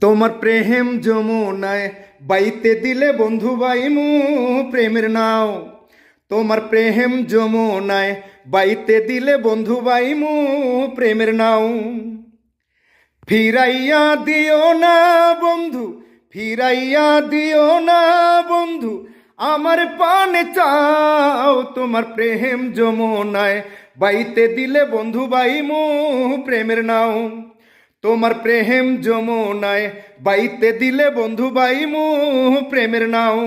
তোমার প্রেম যমুনায় বাইতে দিলে বন্ধু বাইমু প্রেমের নাও। তোমার প্রেম যমুনায় বাইতে দিলে বন্ধু বাইমু প্রেমের নাও। ফিরাইয়া দিও না বন্ধু, ফিরাইয়া দিও না বন্ধু, আমার পানে চাও। তোমার প্রেম যমুনায় বাইতে দিলে বন্ধু বাইমু প্রেমের নাও। তোমার প্রেম যমুনায় বাইতে দিলে বন্ধু বাইমু প্রেমের নাও।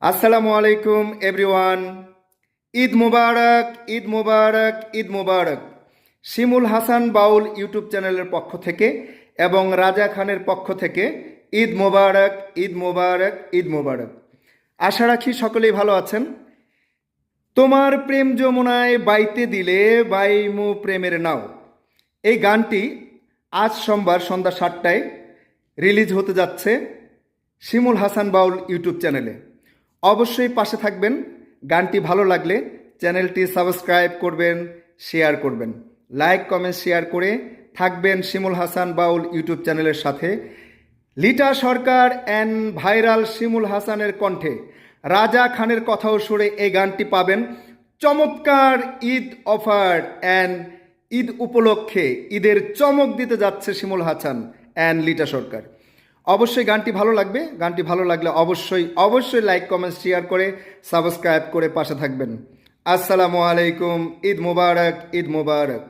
আসসালামু আলাইকুম এভরিওয়ান। ঈদ মুবারক, ঈদ মুবারক, ঈদ মুবারক। শিমুল হাসান বাউল ইউটিউব চ্যানেলের পক্ষ থেকে এবং রাজা খানের পক্ষ থেকে ঈদ মুবারক, ঈদ মুবারক, ঈদ মুবারক। আশা রাখি সকলেই ভালো আছেন। তোমার প্রেম যমুনায় বাইতে দিলে বাইমু প্রেমের নাও, এই গানটি আজ সোমবার সন্ধ্যা 7টায় রিলিজ হতে যাচ্ছে শিমুল হাসান বাউল ইউটিউব চ্যানেলে। অবশ্যই পাশে থাকবেন। গানটি ভালো লাগলে চ্যানেলটি সাবস্ক্রাইব করবেন, শেয়ার করবেন, লাইক কমেন্ট শেয়ার করে থাকবেন শিমুল হাসান বাউল ইউটিউব চ্যানেলের সাথে। লিটা সরকার অ্যান্ড ভাইরাল শিমুল হাসানের কণ্ঠে রাজা খানের কথাও সুরে এই গানটি পাবেন। চমৎকার ঈদ অফার অ্যান্ড ঈদ উপলক্ষে ঈদের চমক দিতে যাচ্ছে শিমুল হাসান অ্যান্ড লিটা সরকার। অবশ্যই গানটি ভালো লাগবে। গানটি ভালো লাগলে অবশ্যই অবশ্যই লাইক কমেন্ট শেয়ার করে সাবস্ক্রাইব করে পাশে থাকবেন। আসসালামু আলাইকুম। ঈদ মুবারক, ঈদ মুবারক।